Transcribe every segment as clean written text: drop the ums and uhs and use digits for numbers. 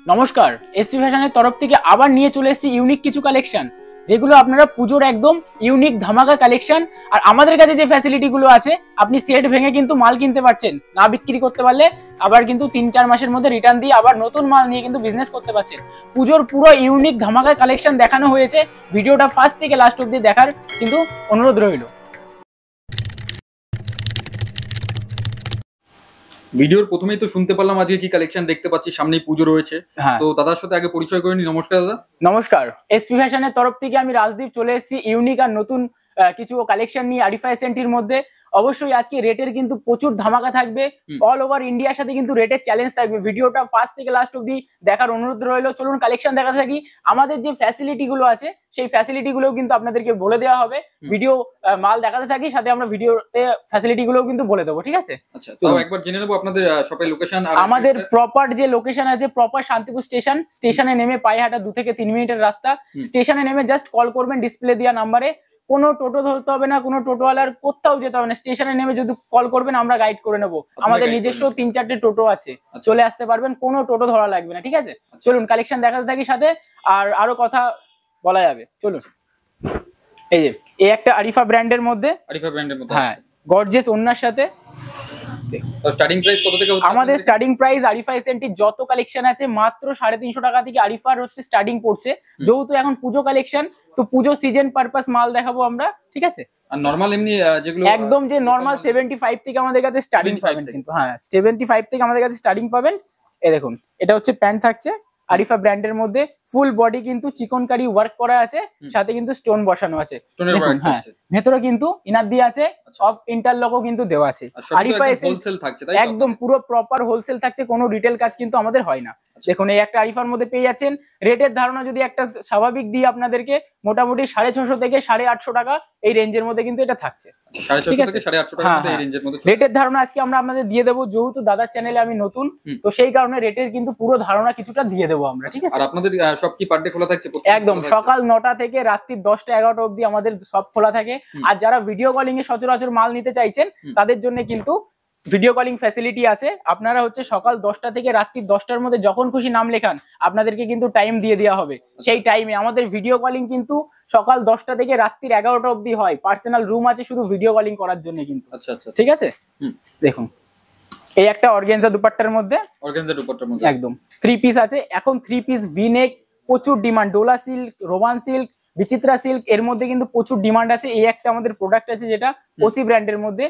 নমস্কার, এসপি ফ্যাশনের তরফ থেকে আবার নিয়ে চলে এসেছি ইউনিক কিছু কালেকশন, যেগুলো আপনারা পুজোর একদম ইউনিক ধামাকা কালেকশন। আর আমাদের কাছে যে ফ্যাসিলিটি গুলো আছে, আপনি সেট ভেঙে কিন্তু মাল কিনতে পারছেন, না বিক্রি করতে পারলে আবার কিন্তু 3-4 মাসের মধ্যে রিটার্ন দিয়ে আবার নতুন মাল নিয়ে কিন্তু বিজনেস করতে পারছেন। পুজোর পুরো ইউনিক ধামাকা কালেকশন দেখানো হয়েছে, ভিডিওটা ফার্স্ট থেকে লাস্ট অব্দি দেখার কিন্তু অনুরোধ রইল। ভিডিওর প্রথমেই তো শুনতে পারলাম আজকে কি কালেকশন দেখতে পাচ্ছি, সামনেই পুজো রয়েছে। তো দাদার সাথে আগে পরিচয় করে নি। নমস্কার দাদা। নমস্কার, এসপি ফ্যাশনের তরফ থেকে আমি রাজদীপ চলে এসেছি ইউনিক আর নতুন কিছু কালেকশন নিয়ে আরিফা এসএনটির মধ্যে। অবশ্যই আজকে রেটের কিন্তু প্রচুর ধামাকা থাকবে, অল ওভার ইন্ডিয়ার সাথে কিন্তু রেটের চ্যালেঞ্জ থাকবে। ভিডিওটা ফার্স্ট থেকে লাস্ট অব্দি দেখার অনুরোধ রইল। চলুন কালেকশন দেখাতে থাকি। আমাদের যে ফ্যাসিলিটি গুলো আছে সেই ফ্যাসিলিটি গুলো কিন্তু আপনাদেরকে বলে দেওয়া হবে। ভিডিও মাল দেখাতে থাকি, সাথে আমরা ভিডিওতে ফ্যাসিলিটি গুলো কিন্তু বলে দেবো, ঠিক আছে? আচ্ছা, তাও একবার জেনে নেবো আপনাদের শপের লোকেশন। আমাদের প্রপার যে লোকেশন আছে, প্রপার শান্তিপুর স্টেশন। স্টেশনে নেমে পায়ে হাঁটা 2 থেকে 3 মিনিটের রাস্তা। স্টেশনে নেমে জাস্ট কল করবেন ডিসপ্লে দেওয়া নাম্বারে। কোনো টোটো ধরতে হবে না, কোনো টোটোওয়ালার কোথাও যেতে হবে না। স্টেশনে নেমে যদি কল করবেন আমরা গাইড করে নেবো। আমাদের নিজস্ব 3-4টে টোটো আছে, চলে আসতে পারবেন, কোনো টোটো ধরা লাগবে না, ঠিক আছে? চলুন কালেকশন দেখাতে থাকি, সাথে আর আরো কথা বলা যাবে। চলুন, এই যে এই একটা আরিফা ব্র্যান্ডের মধ্যে, হ্যাঁ, গর্জিয়াস ওন্নার সাথে। স্টার্টিং প্রাইস কত থেকে হচ্ছে? আমাদের স্টার্টিং প্রাইস আরিফা এসএনটি যত কালেকশন আছে মাত্র 350 টাকা থেকে আরিফার হচ্ছে স্টার্টিং পড়ছে। যেহেতু এখন পুজো কালেকশন, তো পুজো সিজন পারপাস মাল দেখাবো আমরা, ঠিক আছে? আর নরমাল এমনি যেগুলো একদম যে নরমাল 75 থেকে আমাদের কাছে স্টার্টিং পাবেন কিন্তু, হ্যাঁ 75 থেকে আমাদের কাছে স্টার্টিং পাবেন। এই দেখুন, এটা হচ্ছে প্যান্ট থাকছে আরিফা ব্র্যান্ডের মধ্যে, ফুল বডি কিন্তু চিকনকারি ওয়ার্ক করা আছে, সাথে কিন্তু স্টোন বসানো আছে। হ্যাঁ, ভেতরে কিন্তু ইনার দিয়ে আছে, সব ইন্টারলকও কিন্তু দেওয়া আছে। আরিফা হোলসেল থাকছে, একদম পুরো প্রপার হোলসেল থাকছে, কোনো রিটেল কাজ কিন্তু আমাদের হয় না। দেখুন, এই একটা আরিফার মধ্যে পেয়ে যাচ্ছেন। রেটের ধারণা যদি একটা স্বাভাবিক দিই আপনাদেরকে, মোটামুটি 650 থেকে 850 টাকা এই রেঞ্জের মধ্যে কিন্তু এটা থাকছে। রেটের ধারণা আজকে আমরা আপনাদের দিয়ে দেবো, যেহেতু দাদার চ্যানেলে আমি নতুন, তো সেই কারণে রেটের কিন্তু পুরো ধারণা কিছুটা দিয়ে দেবো আমরা, ঠিক আছে? আর আপনাদের সব কি পার ডে খোলা থাকছে? একদম সকাল 9টা থেকে রাত্রি 10টা-11টা অবধি আমাদের সব খোলা থাকে। আর যারা ভিডিও কলিং এ সচরাচর মাল নিতে চাইছেন, তাদের জন্য কিন্তু ভিডিও কলিং ফ্যাসিলিটি আছে। আপনারা হচ্ছে সকাল 10টা থেকে রাত্রি 10টার মধ্যে যখন খুশি নাম লেখান, আপনাদেরকে কিন্তু টাইম দিয়ে দেওয়া হবে। সেই টাইমে আমাদের ভিডিও কলিং কিন্তু সকাল 10টা থেকে রাত্রি 11টা অবধি হয়। পার্সোনাল রুম আছে শুধু ভিডিও কলিং করার জন্য কিন্তু। আচ্ছা, ঠিক আছে? দেখুন, এই একটা অর্গানজা দুপাট্টার মধ্যে, একদম 3 পিস আছে এখন। 3 পিস ভি-নেক প্রচুর demand, Dola silk, Roman silk, বিচিত্রা সিল্ক, এর মধ্যে কিন্তু প্রচুর ডিমান্ড আছে। এই একটা আমাদের প্রোডাক্ট আছে যেটা ওসি ব্র্যান্ডের মধ্যে,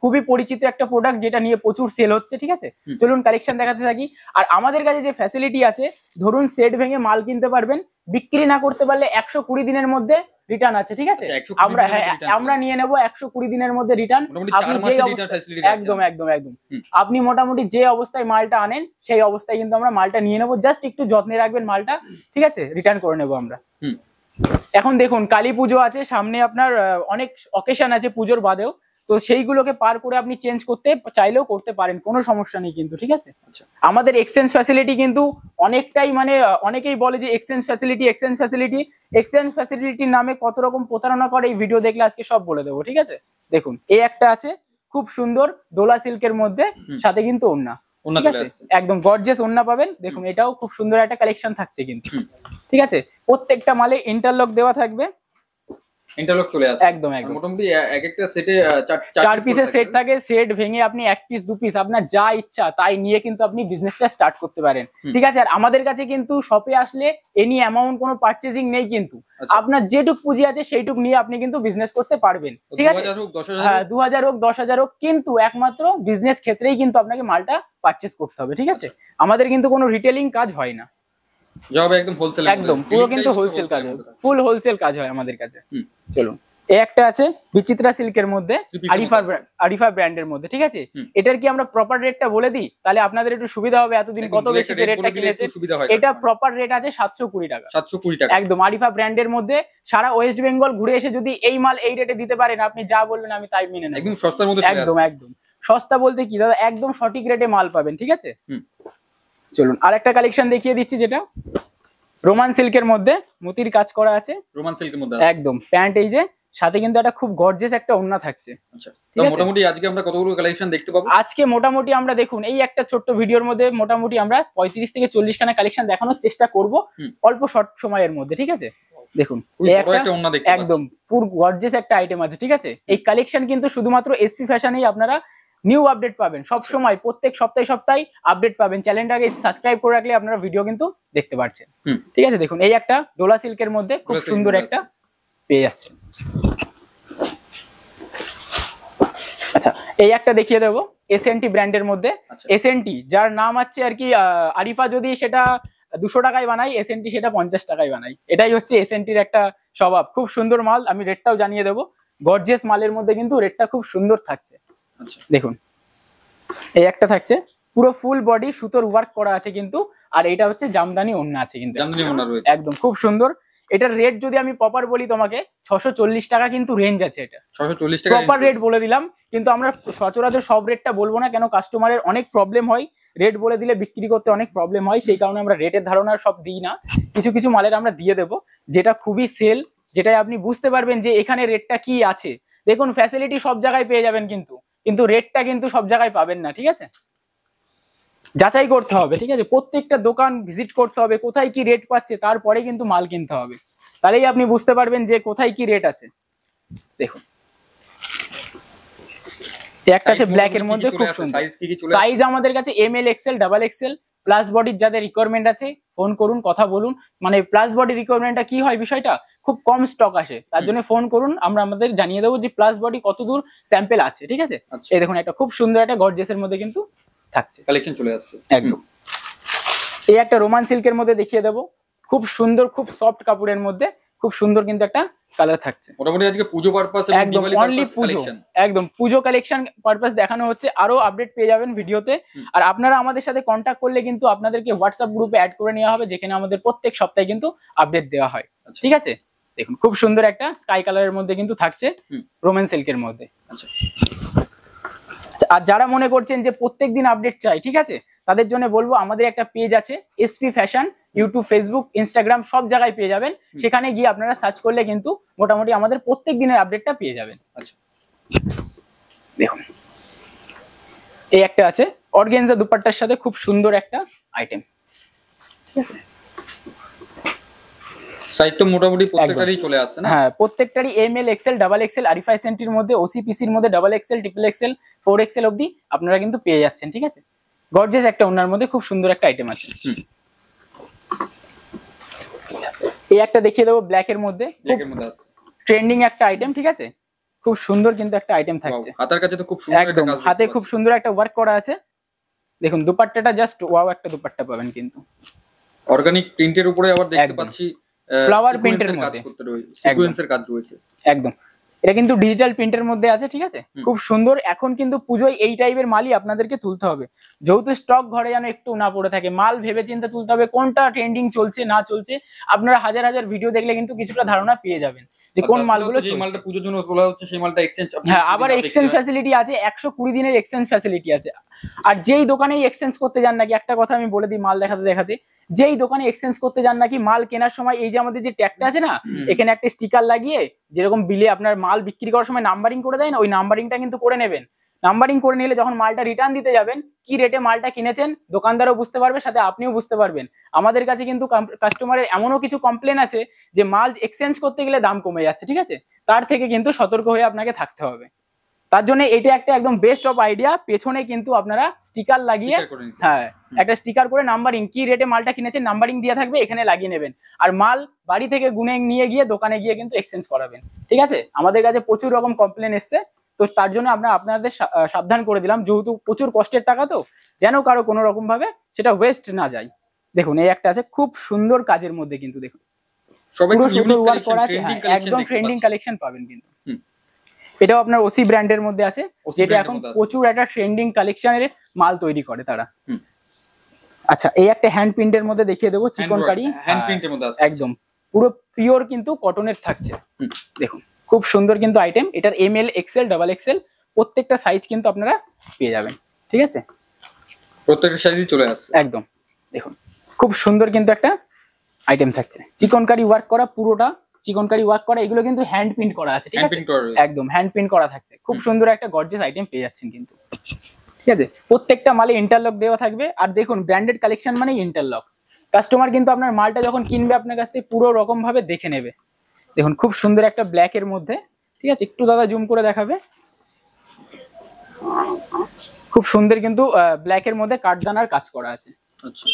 খুবই পরিচিত একটা প্রোডাক্ট, যেটা নিয়ে প্রচুর সেল হচ্ছে, ঠিক আছে? চলুন কালেকশন দেখাতে থাকি। আর আমাদের কাছে যে ফ্যাসিলিটি আছে, ধরুন সেট ভেঙে মাল কিনতে পারবেন, বিক্রি না করতে পারলে 120 দিনের মধ্যে রিটার্ন আছে, ঠিক আছে? আমরা নিয়ে নেবো 120 দিনের মধ্যে রিটার্ন। একদম একদম একদম আপনি মোটামুটি যে অবস্থায় মালটা আনেন সেই অবস্থায় কিন্তু আমরা মালটা নিয়ে নেবো। জাস্ট একটু যত্নে রাখবেন মালটা, ঠিক আছে? রিটার্ন করে নেবো আমরা। এখন দেখুন, কালী পুজো আছে সামনে, আপনার অনেক অকেশন আছে পুজোর বাদেও, তো সেইগুলোকে পার করে আপনি চেঞ্জ করতে চাইলেও করতে পারেন, কোনো সমস্যা নেই কিন্তু, ঠিক আছে? আমাদের এক্সচেঞ্জ ফ্যাসিলিটি কিন্তু অনেকটাই, মানে অনেকেই বলে যে এক্সচেঞ্জ ফ্যাসিলিটির নামে কত রকম প্রতারণা করে, এই ভিডিও দেখলে আজকে সব বলে দেবো, ঠিক আছে? দেখুন, এই একটা আছে খুব সুন্দর ডোলা সিল্কের মধ্যে, সাথে কিন্তু ওন্না, ঠিক আছে? একদম গর্জিয়াস ওন্না পাবেন। দেখুন, এটাও খুব সুন্দর একটা কালেকশন থাকছে কিন্তু, ঠিক আছে? প্রত্যেকটা মালে ইন্টারলক দেওয়া থাকবে, ইন্টারলক চলে আসে। একদম একদম মোটামুটি এক একটা সেটে 4 পিসের সেট থাকে। সেট ভেঙে আপনি 1 পিস 2 পিস আপনার যা ইচ্ছা তাই নিয়ে কিন্তু আপনি বিজনেসটা স্টার্ট করতে পারেন, ঠিক আছে? আর আমাদের কাছে কিন্তু শপে আসলে এনি অ্যামাউন্ট কোনো পারচেজিং নেই কিন্তু, আপনার যেটুক পুঁজি আছে সেইটুক নিয়ে আপনি কিন্তু বিজনেস করতে পারবেন, ঠিক আছে? 2000 হোক 10,000 হোক, কিন্তু একমাত্র বিজনেস ক্ষেত্রেই কিন্তু আপনাকে মালটা পারচেজ করতে হবে, ঠিক আছে? আমাদের কিন্তু কোনো রিটেলিং কাজ হয় না, একদম হোলসেল, একদম পুরো কিন্তু হোলসেল কাজ হয়, ফুল হোলসেল কাজ হয় আমাদের কাছে। চলুন, এই একটা আছে বিচিত্রা সিল্কের মধ্যে, আরিফা ব্র্যান্ডের মধ্যে, ঠিক আছে? এটার কি আমরা প্রপার রেটটা বলে দিই, তাহলে আপনাদের একটু সুবিধা হবে। এতদিন কত বেশি রেটটা কিনেছে, এটা প্রপার রেট আছে 720 টাকা। 720 টাকা একদম আরিফা ব্র্যান্ডের মধ্যে। সারা ওয়েস্ট বেঙ্গল ঘুরে এসে যদি এই মাল এই রেটে দিতে পারেন, আপনি যা বলবেন আমি তাই মেনে নেব। একদম সস্তার মধ্যে, একদম একদম সস্তা বলতে কি দাদা, একদম সঠিক রেটে মাল পাবেন, ঠিক আছে? চলুন আর একটা কালেকশন দেখিয়ে দিচ্ছি, যেটা রোমান সিল্কের মধ্যে মতির কাজ করা আছে, রোমান সিল্কের মধ্যে একদম প্যান্ট, এই যে সাথে কিন্তু একটা খুব গর্জিয়াস একটা ওড়না থাকছে। আচ্ছা, তো মোটামুটি আজকে আমরা কতগুলো কালেকশন দেখতে পাবো? আজকে মোটামুটি আমরা দেখুন এই একটা ছোট্ট ভিডিওর মধ্যে মোটামুটি আমরা 35 থেকে 40 খানা কালেকশন দেখানোর চেষ্টা করব অল্প শর্ট সময়ের মধ্যে, ঠিক আছে? দেখুন একদম পুরো গর্জিয়াস একটা আইটেম আছে, ঠিক আছে? এই কালেকশন কিন্তু শুধুমাত্র এসপি ফ্যাশনেই আপনারা নিউ আপডেট পাবেন, সব সময় প্রত্যেক সপ্তাহে আপডেট পাবেন। চ্যানেলটাকে সাবস্ক্রাইব করে রাখলে আপনারা ভিডিও কিন্তু দেখতে পাচ্ছেন, ঠিক আছে? দেখুন এই একটা ডোলা সিল্কের মধ্যে খুব সুন্দর একটা পেয়ে যাচ্ছে। আচ্ছা, এই একটা দেখিয়ে দেবো এসএনটি ব্র্যান্ডের মধ্যে। এসএনটি যার নাম আছে আর কি, আরিফা যদি সেটা 200 টাকায় বানাই, এসএনটি সেটা 50 টাকায় বানাই। এটাই হচ্ছে এসএনটির একটা স্বভাব। খুব সুন্দর মাল, আমি রেটটাও জানিয়ে দেবো। গর্জিয়াস মালের মধ্যে কিন্তু রেটটা খুব সুন্দর থাকছে। দেখুন এই একটা থাকছে পুরো ফুল বডি সুতোর ওয়ার্ক করা আছে কিন্তু, আর এটা হচ্ছে জামদানি ওড়না আছে কিন্তু, একদম খুব সুন্দর। এটার রেট যদি আমি প্রপার বলি তোমাকে 640 টাকা কিন্তু রেঞ্জ আছে। এটা 640 টাকা প্রপার রেট বলে দিলাম, কিন্তু আমরা সচরাচর সব রেটটা বলবো না, কেন কাস্টমারের অনেক প্রবলেম হয়, রেট বলে দিলে বিক্রি করতে অনেক প্রবলেম হয়, সেই কারণে আমরা রেটের ধারণা সব দিই না। কিছু কিছু মালের আমরা দিয়ে দেবো যেটা খুবই সেল, যেটাই আপনি বুঝতে পারবেন যে এখানে রেটটা কি আছে। দেখুন ফ্যাসিলিটি সব জায়গায় পেয়ে যাবেন কিন্তু রেটটা কিন্তু সব জায়গায় পাবেন না, ঠিক আছে? যাচাই করতে হবে, ঠিক আছে? প্রত্যেকটা দোকান ভিজিট করতে হবে, কোথায় কি রেট পাচ্ছে, তারপরে কিন্তু মাল কিনতে হবে, তাহলেই আপনি বুঝতে পারবেন যে কোথায় কি রেট আছে। দেখুন একটা আছে ব্ল্যাক এর মধ্যে খুব সুন্দর সাইজ, আমাদের কাছে M L, XL, double XL, plus বডির যাদের রিকোয়ারমেন্ট আছে ফোন করুন, কথা বলুন। মানে প্লাস বডি রিকোয়ারমেন্টটা কি হয়, বিষয়টা খুব কম স্টক আসে, তার জন্য ফোন করুন, আমরা আমাদের জানিয়ে দেবো যে প্লাস বডি কতদূর স্যাম্পল আছে, ঠিক আছে? এই দেখুন একটা খুব সুন্দর একটা গর্জিয়াসের মধ্যে কিন্তু থাকছে, কালেকশন চলে আসছে একদম। এই একটা রোমান সিল্কের মধ্যে দেখিয়ে দেবো, খুব সুন্দর, খুব সফট কাপড়ের মধ্যে খুব সুন্দর কিন্তু একটা কালার থাকছে। মোটামুটি আজকে পুজো পারপাস এবং দিওয়ালি পারপাস কালেকশন, একদম পুজো কালেকশন পারপাস দেখানো হচ্ছে। আরো আপডেট পেয়ে যাবেন ভিডিওতে। আর আপনারা আমাদের সাথে কন্ট্যাক্ট করলে কিন্তু আপনাদেরকে হোয়াটসঅ্যাপ গ্রুপে অ্যাড করে নেওয়া হবে, যেখানে আমাদের প্রত্যেক সপ্তাহে কিন্তু আপডেট দেওয়া হয়, ঠিক আছে? দেখুন খুব সুন্দর একটা স্কাই কালারের মধ্যে কিন্তু থাকছে রোমান সিল্কের মধ্যে। আচ্ছা, আর যারা মনে করছেন যে প্রত্যেকদিন আপডেট চাই, ঠিক আছে, তাদের জন্য বলবো আমাদের একটা পেজ আছে SP fashion, YouTube, Facebook, Instagram সব জায়গায় পেয়ে যাবেন। সেখানে গিয়ে আপনারা সার্চ করলে কিন্তু মোটামুটি আমাদের প্রত্যেক দিনের আপডেটটা পেয়ে যাবেন। আচ্ছা, দেখুন এই একটা আছে অর্গানজা দুপাট্টার সাথে খুব সুন্দর একটা আইটেম, ঠিক আছে? সাইজ তো মোটামুটি প্রত্যেকটারই চলে আসছে না? হ্যাঁ, প্রত্যেকটারই এমএল, এক্সেল, ডাবল এক্সেল, আরিফা সেন্টির মধ্যে, ওসিপিসির মধ্যে double XL, triple XL, 4 XL অবধি আপনারা কিন্তু পেয়ে যাচ্ছেন, ঠিক আছে? গর্জিয়াস একটা ওনার মধ্যে খুব সুন্দর একটা আইটেম আছে। এই একটা দেখিয়ে দেবো ব্ল্যাক এর মধ্যে, ট্রেন্ডিং একটা আইটেম, ঠিক আছে? খুব সুন্দর কিন্তু একটা আইটেম থাকছে। হাতের কাছে তো খুব সুন্দর একটা কাজ, হাতে খুব সুন্দর একটা ওয়ার্ক করা আছে। দেখুন দুপাট্টাটা জাস্ট ওয়াও একটা দুপাট্টা পাবেন কিন্তু, অর্গানিক প্রিন্টের উপরে আবার দেখতে পাচ্ছি ফ্লাওয়ার প্রিন্টের মধ্যে সিকোয়েন্সের কাজ রয়েছে একদম। এটা কিন্তু ডিজিটাল প্রিন্টের মধ্যে আছে, ঠিক আছে? খুব সুন্দর। এখন কিন্তু পুজোয় এই টাইপের মালই আপনাদেরকে তুলতে হবে, যেহেতু স্টক ঘরে যেন একটু না পড়ে থাকে। মাল ভেবে চিন্তে তুলতে হবে, কোনটা ট্রেন্ডিং চলছে না চলছে। আপনারা হাজার হাজার ভিডিও দেখলে কিন্তু কিছুটা ধারণা পেয়ে যাবেন যে কোন মালগুলো যে মালটা পুজোর জন্য বলা হচ্ছে সেই মালটা এক্সচেঞ্জ, হ্যাঁ, আবার এক্সচেঞ্জ ফ্যাসিলিটি আছে, 120 দিনের এক্সচেঞ্জ ফ্যাসিলিটি আছে। আর যেই দোকানেই এক্সচেঞ্জ করতে যান নাকি, একটা কথা আমি বলে দিই মাল দেখাতে দেখাতে, যেই দোকানে এক্সচেঞ্জ করতে যান নাকি, মাল কেনার সময় এই যে আমাদের যে ট্যাগটা আছে না, এখানে একটা স্টিকার লাগিয়ে যেরকম বিলে আপনার মাল বিক্রি করার সময় নাম্বারিং করে দেয় না, ওই নাম্বারিংটা কিন্তু করে নেবেন। নাম্বারিং করে নিলে যখন মালটা রিটার্ন দিতে যাবেন, কি রেটে মালটা কিনেছেন দোকানদারও বুঝতে পারবে, সাথে আপনিও বুঝতে পারবেন। আমাদের কাছে কিন্তু কাস্টমারের এমনও কিছু কমপ্লেন আছে যে মাল এক্সচেঞ্জ করতে গেলে দাম কমে যাচ্ছে, ঠিক আছে? তার থেকে কিন্তু সতর্ক হয়ে আপনাকে থাকতে হবে। তার জন্য এটা একটা একদম বেস্ট অফ আইডিয়া। পেছনে কিন্তু আপনারা স্টিকার লাগিয়ে, হ্যাঁ, একটা স্টিকার করে নাম্বারিং, কি রেটে মালটা কিনেছেন নাম্বারিং দিয়ে থাকবে, এখানে লাগিয়ে নেবেন। আর মাল বাড়ি থেকে গুনে নিয়ে গিয়ে দোকানে গিয়ে কিন্তু এক্সচেঞ্জ করাবেন, ঠিক আছে? আমাদের কাছে প্রচুর রকম কমপ্লেন এসছে, তো তার জন্য আমরা আপনাদের সাবধান করে দিলাম, যেহেতু প্রচুর কষ্টের টাকা, তো যেন কারো কোনো রকম ভাবে সেটা ওয়েস্ট না যায়। দেখুন এই একটা আছে খুব সুন্দর কাজের মধ্যে কিন্তু, দেখুন পুরো সুন্দর ওয়ার্ক করা আছে, একদম ট্রেন্ডিং কালেকশন পাবেন কিন্তু। এটাও আপনার ওসি ব্র্যান্ডের মধ্যে আছে, যেটা এখন প্রচুর একটা ট্রেন্ডিং কালেকশনের মাল তৈরি করে তারা। আচ্ছা, এই একটা হ্যান্ড প্রিন্টের মধ্যে দেখিয়ে দেবো, চিকনকারি হ্যান্ড প্রিন্টের মধ্যে আছে, একদম পুরো পিওর কিন্তু কটনের থাকছে। দেখুন খুব সুন্দর কিন্তু আইটেম। এটার এমএল, এক্সেল, ডাবল এক্সেল প্রত্যেকটা সাইজ কিন্তু আপনারা পেয়ে যাবেন, ঠিক আছে? প্রত্যেকটা সাইজই চলে আসছে একদম। দেখুন খুব সুন্দর কিন্তু একটা আইটেম থাকছে, চিকনকারি ওয়ার্ক করা পুরোটা চিকনকারি ওয়ার্ক করা, এগুলো কিন্তু হ্যান্ড প্রিন্ট করা আছে, ঠিক আছে, একদম হ্যান্ড প্রিন্ট করা থাকছে। খুব সুন্দর একটা গর্জিয়াস আইটেম পেয়ে যাচ্ছেন কিন্তু, ঠিক আছে। প্রত্যেকটা মালে ইন্টারলক দেওয়া থাকবে। আর দেখুন ব্র্যান্ডেড কালেকশন মানে ইন্টারলক, কাস্টমার কিন্তু আপনার মালটা যখন কিনবে আপনার কাছ থেকে পুরো রকম ভাবে দেখে নেবে। দেখুন খুব সুন্দর একটা ব্ল্যাক এর মধ্যে, ঠিক আছে, একটু দাদা জুম করে দেখাবে। খুব সুন্দর কিন্তু ব্ল্যাক এর মধ্যে কাঠদানার কাজ করা আছে। আচ্ছা,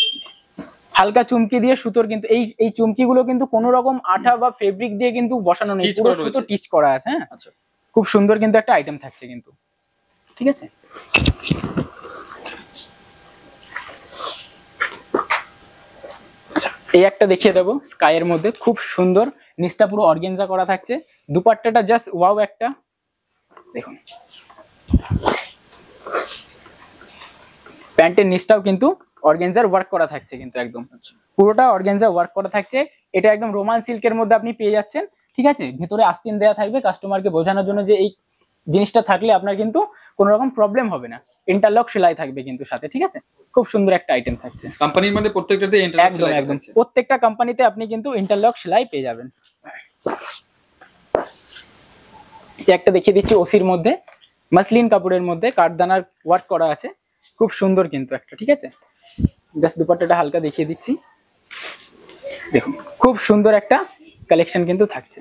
হালকা চুমকি দিয়ে সুতোর কিন্তু এই চুমকি গুলো কিন্তু কোনো রকম আঠা বা ফেব্রিক দিয়ে কিন্তু বসানো নেই, পুরো সুতো টিচ করা আছে। হ্যাঁ, আচ্ছা, খুব সুন্দর কিন্তু একটা আইটেম থাকছে কিন্তু, ঠিক আছে। এই একটা দেখিয়ে দেবো স্কাই এর মধ্যে, খুব সুন্দর, নিচটা পুরো অর্গানজা করা থাকছে। দুপাট্টাটা জাস্ট ওয়াও একটা, দেখুন প্যান্টের নিচটাও কিন্তু অর্গানজার ওয়ার্ক করা থাকছে কিন্তু, একদম পুরোটা অর্গানজা ওয়ার্ক করা থাকছে। এটা একদম রোমান সিল্কের মধ্যে আপনি পেয়ে যাচ্ছেন, ঠিক আছে। ভেতরে আস্তিন দেওয়া থাকবে কাস্টমারকে বোঝানোর জন্য যে এই জিনিসটা থাকলে আপনার কিন্তু কোনো রকম প্রবলেম হবে না। ইন্টারলক সেলাই থাকবে কিন্তু সাথে, ঠিক আছে। খুব সুন্দর একটা আইটেম থাকছে কোম্পানির মধ্যে প্রত্যেকটাতে ইন্টারলক একদম একদম, প্রত্যেকটা কোম্পানিতে আপনি কিন্তু ইন্টারলক সেলাই পেয়ে যাবেন। একটা দেখিয়ে দিচ্ছি ওসির মধ্যে, মাসলিন কাপড়ের মধ্যে কাঠদানার ওয়ার্ক করা আছে, খুব সুন্দর কিন্তু একটা, ঠিক আছে। জাস্ট দুপাট্টাটা হালকা দেখিয়ে দিচ্ছি, দেখুন খুব সুন্দর একটা কালেকশন কিন্তু থাকছে।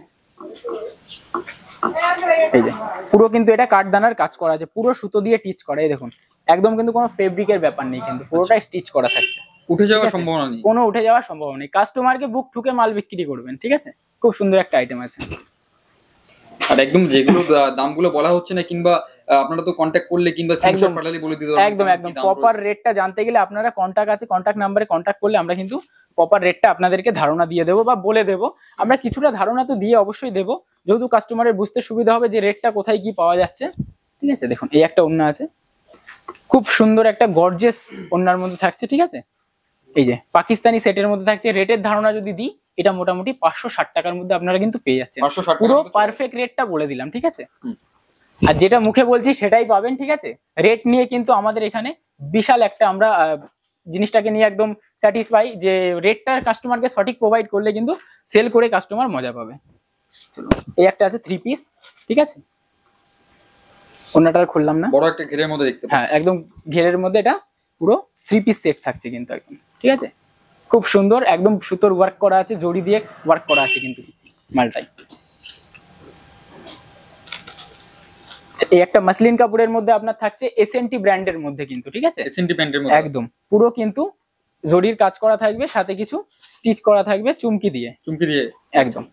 এই যে পুরো কিন্তু এটা কাঠদানার কাজ করা আছে, পুরো সুতো দিয়ে টিচ করা, এই দেখুন একদম কিন্তু কোনো ফেব্রিকের ব্যাপার নেই কিন্তু, পুরোটাই স্টিচ করা থাকছে। উঠে যাওয়ার সম্ভাবনা নেই, কোনো উঠে যাওয়ার সম্ভাবনা নেই। কাস্টমারকে বুক ঠুকে মাল বিক্রি করবেন, ঠিক আছে। খুব সুন্দর একটা আইটেম আছে। আর একদম যেগুলো দামগুলো বলা হচ্ছে না, কিংবা আপনারা তো কন্ট্যাক্ট করলে কিংবা স্ক্রিনশট পাঠালে বলে দিতে পারবেন। একদম একদম, প্রপার রেটটা জানতে গেলে আপনারা কন্ট্যাক্ট আছে, কন্ট্যাক্ট নাম্বারে কন্ট্যাক্ট করলে আমরা কিন্তু প্রপার রেটটা আপনাদেরকে ধারণা দিয়ে দেবো বা বলে দেবো। আমরা কিছুটা ধারণা তো দিয়ে অবশ্যই দেবো, যেহেতু কাস্টমারের বুঝতে সুবিধা হবে যে রেটটা কোথায় কি পাওয়া যাচ্ছে, ঠিক আছে। দেখুন এই একটা ওড়না আছে, খুব সুন্দর একটা গর্জিয়াস ওড়নার মধ্যে থাকছে, ঠিক আছে। এই যে পাকিস্তানি সেটের মধ্যে থাকছে। রেটের ধারণা যদি দিই, এটা মোটামুটি 560 টাকার মধ্যে আপনারা কিন্তু পেয়ে যাচ্ছেন। পুরো পারফেক্ট রেটটা বলে দিলাম, ঠিক আছে। আর যেটা মুখে বলছি সেটাই পাবেন, ঠিক আছে। রেট নিয়ে কিন্তু আমাদের এখানে বিশাল একটা, আমরা জিনিসটাকে নিয়ে একদম স্যাটিসফাই যে রেটটা কাস্টমারকে সঠিক প্রোভাইড করলে কিন্তু সেল করে কাস্টমার মজা পাবে। এই একটা আছে 3 পিস, ঠিক আছে। ওনাটা খুললাম না, বড় একটা ঘেরের মধ্যে দেখতে পাচ্ছেন। হ্যাঁ একদম ঘেরের মধ্যে এটা পুরো 3 পিস সেট থাকছে কিন্তু একদম, ঠিক আছে। খুব সুন্দর একদম সুতোর ওয়ার্ক করা আছে, জড়ি দিয়ে ওয়ার্ক করা আছে কিন্তু মালটাই। এই একটা মাসলিন কাপড়ের মধ্যে আপনার থাকছে এসএনটি ব্র্যান্ডের মধ্যে কিন্তু, ঠিক আছে। এসএনটি ব্র্যান্ডের মধ্যে একদম পুরো কিন্তু জড়ির কাজ করা থাকবে, সাথে কিছু স্টিচ করা থাকবে চুমকি দিয়ে একদম।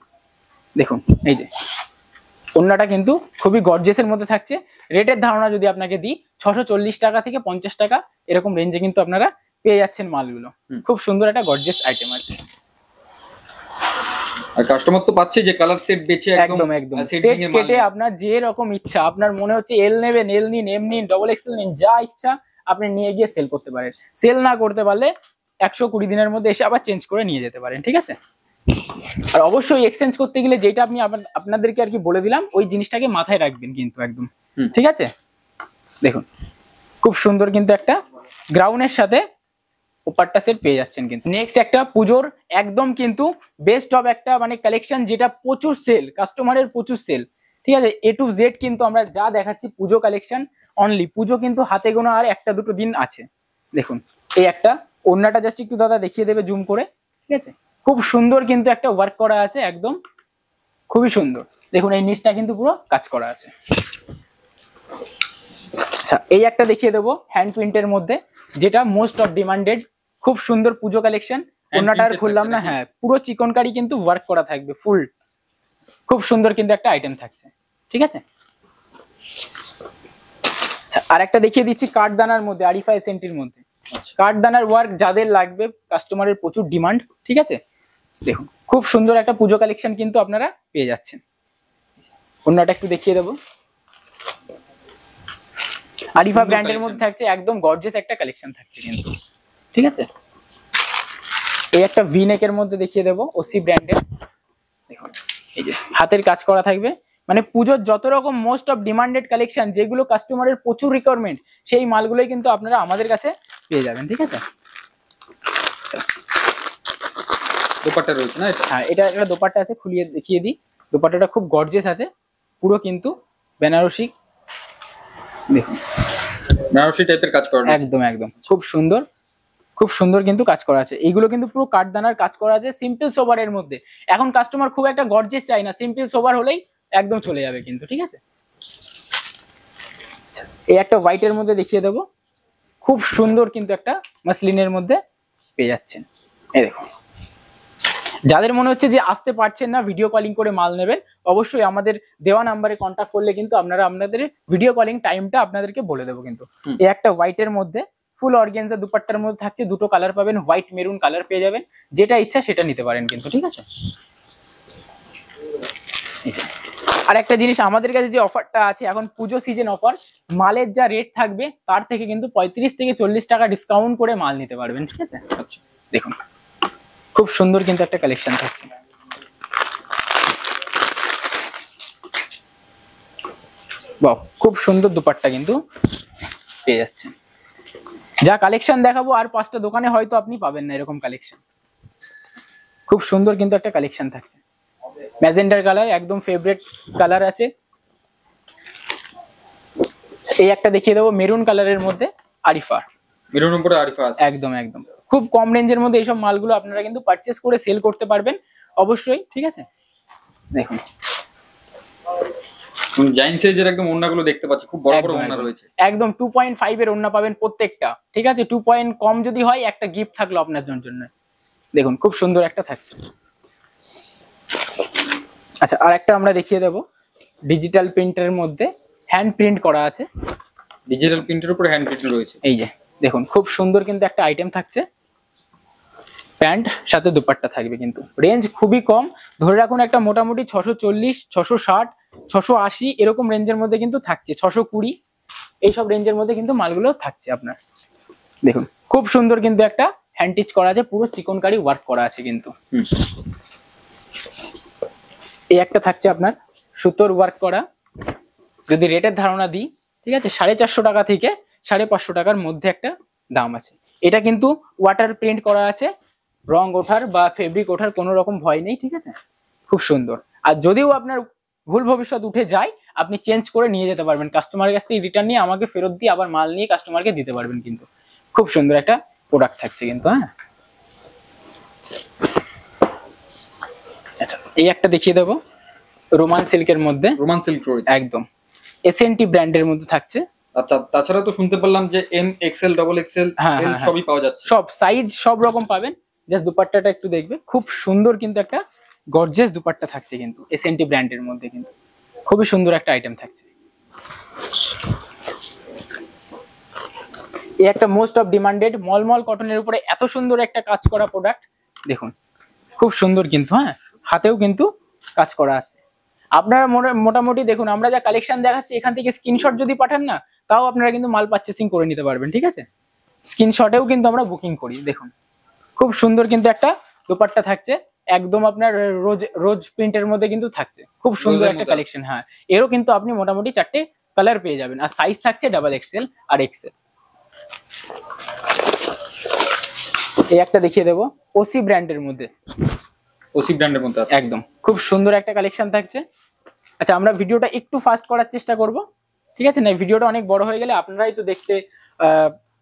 দেখুন এই যে ওড়নাটা কিন্তু খুবই গর্জিয়াসের মধ্যে থাকছে। রেটের ধারণা যদি আপনাকে দিই, 640 টাকা থেকে 50 টাকা এরকম রেঞ্জে কিন্তু আপনারা পেয়ে যাচ্ছেন মালগুলো। খুব সুন্দর একটা গর্জিয়াস আইটেম আছে। আর কাস্টমার তো পাচ্ছে যে কালার সেট বেচে একদম একদম সেট কেটে আপনার যে রকম ইচ্ছা, আপনার মনে হচ্ছে এল নেবেন এল নিন, এম নিন, ডবল এক্সেল নিন, যা ইচ্ছা আপনি নিয়ে গিয়ে সেল করতে পারেন। সেল না করতে পারলে 120 দিনের মধ্যে এসে আবার চেঞ্জ করে নিয়ে যেতে পারেন, ঠিক আছে। আর অবশ্যই এক্সচেঞ্জ করতে গেলে যেটা আপনি আপনাদেরকে আর কি বলে দিলাম, ওই জিনিসটাকে মাথায় রাখবেন কিন্তু একদম, ঠিক আছে। দেখুন খুব সুন্দর কিন্তু একটা গ্রাউন্ডের সাথে ওপারটা সেট পেয়ে যাচ্ছেন কিন্তু। নেক্সট একটা পুজোর একদম কিন্তু বেস্ট অফ একটা মানে কালেকশন, যেটা প্রচুর সেল, কাস্টমারের প্রচুর সেল, ঠিক আছে। A to Z কিন্তু আমরা যা দেখাচ্ছি পুজো কালেকশন অনলি। পুজো কিন্তু হাতে গোনা আর একটা দুটো দিন আছে। দেখুন এই একটা ওড়নাটা জাস্ট একটু দাদা দেখিয়ে দেবে জুম করে, ঠিক আছে। খুব সুন্দর কিন্তু একটা ওয়ার্ক করা আছে একদম, খুবই সুন্দর। দেখুন এই নিচটা কিন্তু পুরো কাজ করা আছে। আচ্ছা এই একটা দেখিয়ে দেবো হ্যান্ড প্রিন্টের মধ্যে, যেটা মোস্ট অফ ডিমান্ডেড, খুব সুন্দর পুজো কালেকশন। ওড়নাটা আর খুললাম না, হ্যাঁ পুরো চিকনকারি কিন্তু ওয়ার্ক করা থাকবে ফুল, খুব সুন্দর কিন্তু একটা আইটেম থাকছে, ঠিক আছে। আচ্ছা আর একটা দেখিয়ে দিচ্ছি কাঠদানার মধ্যে, আরিফা এসএনটির মধ্যে। কাঠদানার ওয়ার্ক যাদের লাগবে, কাস্টমারের প্রচুর ডিমান্ড, ঠিক আছে। দেখুন খুব সুন্দর একটা পুজো কালেকশন কিন্তু আপনারা পেয়ে যাচ্ছেন। ওড়নাটা একটু দেখিয়ে দেবো, আরিফা ব্র্যান্ডের মধ্যে থাকছে, একদম গর্জিয়াস একটা কালেকশন থাকছে কিন্তু, ঠিক আছে। এই একটা ভি নেকের মধ্যে দেখিয়ে দেবো ওসি ব্র্যান্ডের। দেখুন এই যে হাতের কাজ করা থাকবে, মানে পুজোর যত রকম মোস্ট অফ ডিমান্ডেড কালেকশন, যেগুলো কাস্টমারের প্রচুর রিকোয়ারমেন্ট, সেই মালগুলোই কিন্তু আপনারা আমাদের কাছে পেয়ে যাবেন, ঠিক আছে। দোপাট্টা রয়েছে না? হ্যাঁ, এটা একটা দোপাট্টা আছে, খুলিয়ে দেখিয়ে দিই। দোপাট্টাটা খুব গর্জিয়াস আছে, পুরো কিন্তু বেনারসি, দেখুন বেনারসি টাইপের কাজ করা রয়েছে। একদম একদম খুব সুন্দর, খুব সুন্দর কিন্তু কাজ করা আছে। এইগুলো কিন্তু পুরো কাঠদানার কাজ করা আছে সিম্পল সোবারের মধ্যে। এখন কাস্টমার খুব একটা গর্জিয়াস চাই না, সিম্পল সোবার হলেই একদম চলে যাবে কিন্তু, ঠিক আছে। এই একটা হোয়াইটের মধ্যে দেখিয়ে দেবো, খুব সুন্দর কিন্তু একটা মাসলিনের মধ্যে পেয়ে যাচ্ছেন। এই দেখুন, যাদের মনে হচ্ছে যে আসতে পারছেন না, ভিডিও কলিং করে মাল নেবেন, অবশ্যই আমাদের দেওয়া নাম্বারে কন্ট্যাক্ট করলে কিন্তু আপনারা আপনাদের ভিডিও কলিং টাইমটা আপনাদেরকে বলে দেবো কিন্তু। এই একটা হোয়াইটের মধ্যে ফুল অর্গানজা দুপাট্টার মধ্যে থাকছে, দুটো কালার পাবেন, হোয়াইট মেরুন কালার পেয়ে যাবেন, যেটা ইচ্ছা সেটা নিতে পারেন কিন্তু, ঠিক আছে। আর একটা জিনিস, আমাদের কাছে যে অফারটা আছে এখন পুজো সিজন অফার, মালের যা রেট থাকবে তার থেকে কিন্তু 35 থেকে 40 টাকা ডিসকাউন্ট করে মাল নিতে পারবেন, ঠিক আছে। আচ্ছা দেখুন, খুব সুন্দর কিন্তু একটা কালেকশন থাকছে। বাহ, খুব সুন্দর দুপাট্টা কিন্তু পেয়ে যাচ্ছেন। যা কালেকশন দেখাবো আর 5টা দোকানে হয়তো আপনি পাবেন না এরকম কালেকশন। খুব সুন্দর কিন্তু একটা কালেকশন থাকছে, ম্যাজেন্ডার কালার একদম ফেভারিট কালার আছে। এই একটা দেখিয়ে দেবো মেরুন কালারের মধ্যে আরিফা, মেরুন উপরে আরিফা আছে। একদম একদম খুব কম রেঞ্জের মধ্যে এইসব মালগুলো আপনারা কিন্তু পারচেস করে সেল করতে পারবেন অবশ্যই, ঠিক আছে। দেখুন জাইন্ট সাইজের একদম ওন্নাগুলো দেখতে পাচ্ছি, খুব বড় বড় ওন্না রয়েছে। একদম 2.5 এর ওন্না পাবেন প্রত্যেকটা, ঠিক আছে। 2 পয়েন্ট কম যদি হয় একটা গিফট থাকলো আপনার জন্য। দেখুন খুব সুন্দর একটা থাকছে। আচ্ছা, আর একটা আমরা দেখিয়ে দেবো ডিজিটাল প্রিন্টের মধ্যে হ্যান্ড প্রিন্ট করা আছে। ডিজিটাল প্রিন্টের উপরে হ্যান্ড প্রিন্ট রয়েছে। এই যে দেখুন, খুব সুন্দর কিন্তু একটা আইটেম থাকছে, প্যান্ট সাথে দুপাট্টা থাকবে কিন্তু। রেঞ্জ খুবই কম, ধরে রাখুন একটা মোটামুটি 640, 660, 680 এরকম রেঞ্জের মধ্যে কিন্তু থাকছে, 620 এইসব রেঞ্জের মধ্যে কিন্তু মালগুলো থাকছে আপনার। দেখুন খুব সুন্দর কিন্তু একটা হ্যান্ড টিচ করা আছে, পুরো চিকনকারি ওয়ার্ক করা আছে কিন্তু। এই একটা থাকছে আপনার সুতোর ওয়ার্ক করা, যদি রেটের ধারণা দিই, ঠিক আছে, 450 টাকা থেকে 550 টাকার মধ্যে একটা দাম আছে। এটা কিন্তু ওয়াটার প্রিন্ট করা আছে, রং ওঠার বা ফেব্রিক ওঠার কোনো রকম ভয় নেই, ঠিক আছে। খুব সুন্দর। আর যদিও আপনার ভুল ভবিষ্যৎ উঠে যায়, আপনি চেঞ্জ করে নিয়ে যেতে পারবেন, কাস্টমারের কাছ থেকে রিটার্ন নিয়ে আমাকে ফেরত দিয়ে আবার মাল নিয়ে কাস্টমারকে দিতে পারবেন কিন্তু। খুব সুন্দর একটা প্রোডাক্ট থাকছে কিন্তু। হ্যাঁ, আচ্ছা এই একটা দেখিয়ে দেবো রোমান সিল্কের মধ্যে। রোমান সিল্ক রয়েছে একদম এসএনটি ব্র্যান্ডের মধ্যে থাকছে। আচ্ছা, তাছাড়া তো শুনতে পারলাম যে এম এক্সএল, ডাবল এক্সএল, এল সবই পাওয়া যাচ্ছে। সব সাইজ সব রকম পাবেন। জাস্ট দুপাট্টাটা একটু দেখবে, খুব সুন্দর কিন্তু একটা গর্জিয়াস দুপাট্টা থাকছে কিন্তু এসএনটি ব্র্যান্ডের মধ্যে কিন্তু, খুবই সুন্দর একটা আইটেম থাকছে। এই একটা মোস্ট অফ ডিমান্ডেড মলমল কটনের উপরে এত সুন্দর একটা কাজ করা প্রোডাক্ট, দেখুন খুব সুন্দর কিন্তু। হ্যাঁ, হাতেও কিন্তু কাজ করা আছে। আপনারা মোটামুটি দেখুন, আমরা যা কালেকশন দেখাচ্ছি এখান থেকে স্ক্রিনশট যদি পাঠান না, তাও আপনারা কিন্তু মাল পারচেসিং করে নিতে পারবেন, ঠিক আছে। স্ক্রিনশটেও কিন্তু আমরা বুকিং করি। দেখুন খুব সুন্দর কিন্তু একটা দোপাট্টা থাকছে, একদম আপনার রোজ রোজ প্রিন্টের মধ্যে কিন্তু থাকছে, খুব সুন্দর একটা কালেকশন। হ্যাঁ, এরও কিন্তু আপনি মোটামুটি 4টে কালার পেয়ে যাবেন, আর সাইজ থাকছে ডাবল এক্সেল আর এক্সেল। এই একটা দেখিয়ে দেবো ওসি ব্র্যান্ডের মধ্যে, ওসি ব্র্যান্ডের মধ্যে আছে একদম খুব সুন্দর একটা কালেকশন থাকছে। আচ্ছা, আমরা ভিডিওটা একটু ফাস্ট করার চেষ্টা করব, ঠিক আছে। না ভিডিওটা অনেক বড় হয়ে গেলে আপনারাই তো দেখতে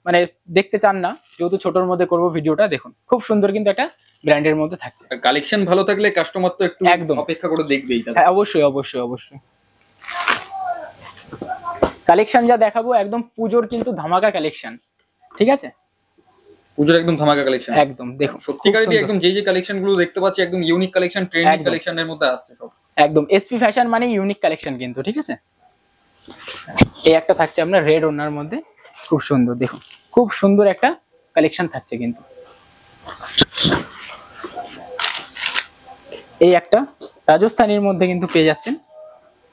মানে দেখতে চান না, যেহেতু ছোটর মধ্যে করব ভিডিওটা। দেখুন খুব সুন্দর কিন্তু একটা ব্র্যান্ডের মধ্যে থাকছে। কালেকশন ভালো থাকলে কাস্টমার তো একটু একদম অপেক্ষা করে দেখবেই। হ্যাঁ, অবশ্যই অবশ্যই অবশ্যই। কালেকশন যা দেখাবো একদম পুজোর কিন্তু ধামাকা কালেকশন, ঠিক আছে। পুজোর একদম ধামাকা কালেকশন, একদম দেখুন সত্যিকারেরই একদম যে কালেকশন গুলো দেখতে পাচ্ছি একদম ইউনিক কালেকশন, ট্রেন্ডিং কালেকশনের মধ্যে আসছে সব। একদম এসপি ফ্যাশন মানে ইউনিক কালেকশন কিন্তু, ঠিক আছে। এই একটা থাকছে আপনার রেড ওনার মধ্যে, খুব সুন্দর। দেখুন খুব সুন্দর একটা কালেকশন থাকছে কিন্তু। এই একটা রাজস্থানের মধ্যে কিন্তু পেয়ে যাচ্ছেন,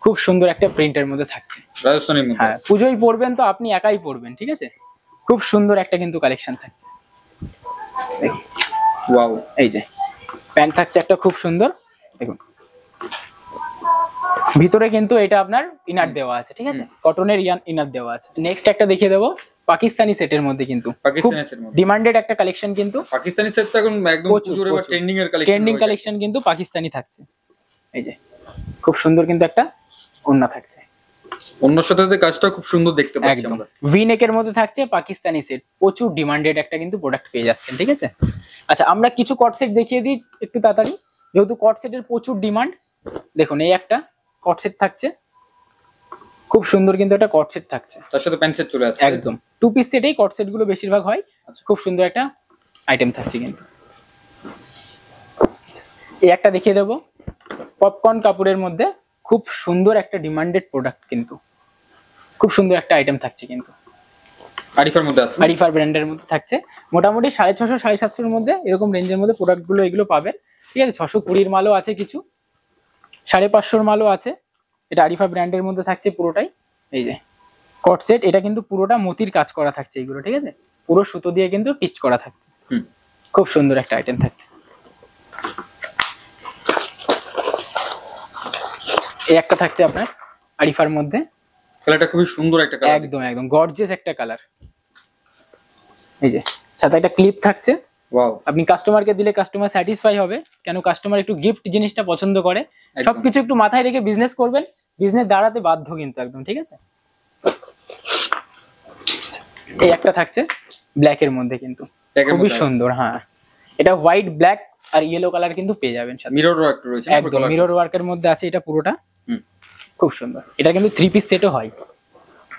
খুব সুন্দর একটা প্রিন্টের মধ্যে থাকছে রাজস্থানের মধ্যে। হ্যাঁ, পুজোয় পরবেন তো আপনি একাই পরবেন, ঠিক আছে। খুব সুন্দর একটা কিন্তু কালেকশন থাকছে। ওয়াও, এই যে প্যান্ট থাকছে একটা খুব সুন্দর, দেখুন ভিতরে কিন্তু এটা আপনার ইনার দেওয়া আছে, ঠিক আছে, কটনের ইনার দেওয়া আছে। নেক্সট একটা দেখিয়ে দেবো পাকিস্তানি সেটের মধ্যে কিন্তু পাকিস্তানি সেট মধ্যে ডিমান্ডেড একটা কালেকশন কিন্তু পাকিস্তানি সেট তো এখন একদম পুজোর এবার ট্রেন্ডিং এর কালেকশন ট্রেন্ডিং কালেকশন কিন্তু পাকিস্তানি থাকছে। এই যে খুব সুন্দর কিন্তু একটা ওড়না থাকছে, অন্য সাথে কাজটা খুব সুন্দর দেখতে পাচ্ছি একদম আমরা। ভি নেকের মধ্যে থাকছে পাকিস্তানি সেট, প্রচুর ডিমান্ডেড একটা কিন্তু প্রোডাক্ট পেয়ে যাচ্ছেন, ঠিক আছে। আচ্ছা আমরা কিছু কট সেট দেখিয়ে দিই একটু তাড়াতাড়ি, যেহেতু কট সেটের প্রচুর ডিমান্ড। দেখুন এই একটা কট সেট থাকছে, খুব সুন্দর কিন্তু একটা কট সেট থাকছে, তার সাথে প্যান্ট সেট চলে আসছে একদম 2 পিস সেটেই কট সেট গুলো বেশিরভাগ হয়। আচ্ছা। খুব সুন্দর একটা আইটেম থাকছে কিন্তু। এই একটা দেখিয়ে দেবো পপকর্ন কাপড়ের মধ্যে, খুব সুন্দর একটা ডিমান্ডেড প্রোডাক্ট কিন্তু, খুব সুন্দর একটা আইটেম থাকছে কিন্তু। আরিফার মধ্যে আছে, আরিফার ব্র্যান্ডের মধ্যে থাকছে, মোটামুটি 650 750 মধ্যে এরকম রেঞ্জের মধ্যে প্রোডাক্ট গুলো এগুলো পাবেন, ঠিক আছে। 620 মালও আছে, কিছু 550 মালও আছে। এটা আরিফা ব্র্যান্ডের মধ্যে থাকছে পুরোটাই। এই যে কট সেট, এটা কিন্তু পুরোটা মতির কাজ করা থাকছে এইগুলো, ঠিক আছে, পুরো সুতো দিয়ে কিন্তু টিচ করা থাকছে। খুব সুন্দর একটা আইটেম থাকছে। এই একটা থাকছে আপনার আরিফার মধ্যে, কালারটা খুবই সুন্দর একটা কালার, একদম একদম গর্জিয়াস একটা কালার। এই যে সাথে একটা ক্লিপ থাকছে, ওয়াও। আপনি কাস্টমারকে দিলে কাস্টমার স্যাটিসফাই হবে, কেন কাস্টমার একটু গিফট জিনিসটা পছন্দ করে। একদম। সবকিছু একটু মাথায় রেখে বিজনেস করবেন, বিজনেস দাঁড়াতে বাধ্য কিন্তু একদম, ঠিক আছে। এই একটা থাকছে ব্ল্যাক এর মধ্যে কিন্তু, খুবই সুন্দর। হ্যাঁ এটা হোয়াইট ব্ল্যাক আর ইয়েলো কালার কিন্তু পেয়ে যাবেন সাথে, মিরর ওয়ার্ক রয়েছে, একদম মিরর ওয়ার্কের মধ্যে আছে এটা পুরোটা। খুব সুন্দর, এটা কিন্তু 3 পিস সেটও হয়,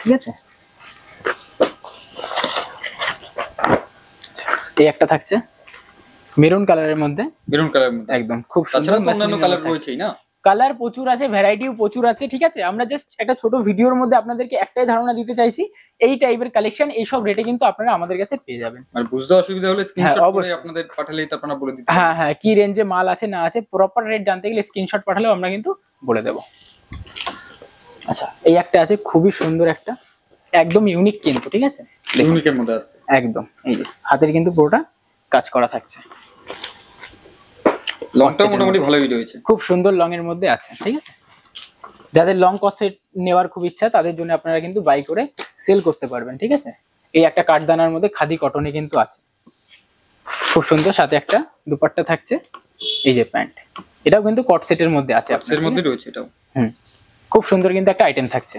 ঠিক আছে। এই একটা থাকছে মেরুন কালারের মধ্যে, মেরুন কালারের মধ্যে একদম খুব তাছাড়া সুন্দর। তো অন্যান্য কালার রয়েছেই না, কালার প্রচুর আছে, ভ্যারাইটিও প্রচুর আছে, ঠিক আছে। আমরা জাস্ট একটা ছোট ভিডিওর মধ্যে আপনাদেরকে একটাই ধারণা দিতে চাইছি, এই টাইপের কালেকশন এই সব রেটে কিন্তু আপনারা আমাদের কাছে পেয়ে যাবেন। আর বুঝতে অসুবিধা হলে স্ক্রিনশট করে আপনাদের পাঠালেই তো আপনারা বলে দিতে পারবেন। হ্যাঁ হ্যাঁ, কি রেঞ্জে মাল আছে না আছে প্রপার রেট জানতে গেলে স্ক্রিনশট পাঠালেও আমরা কিন্তু বলে দেব। আচ্ছা এই একটা আছে খুবই সুন্দর একটা, একদম ইউনিক কিন্তু, ঠিক আছে, ইউনিকের মধ্যে আছে একদম। এই যে হাতের কিন্তু পুরোটা কাজ করা থাকছে, লংটা মোটামুটি ভালোই রয়েছে, খুব সুন্দর লং এর মধ্যে আছে, ঠিক আছে। যাদের লং কসেট নেওয়ার খুব ইচ্ছা তাদের জন্য আপনারা কিন্তু বাই করে সেল করতে পারবেন, ঠিক আছে। এই একটা কাঠদানার মধ্যে খাদি কটনে কিন্তু আছে, খুব সুন্দর, সাথে একটা দুপাট্টা থাকছে। এই যে প্যান্ট, এটাও কিন্তু কট সেটের মধ্যে আছে, এর মধ্যে রয়েছে এটাও। খুব সুন্দর কিন্তু একটা আইটেম থাকছে।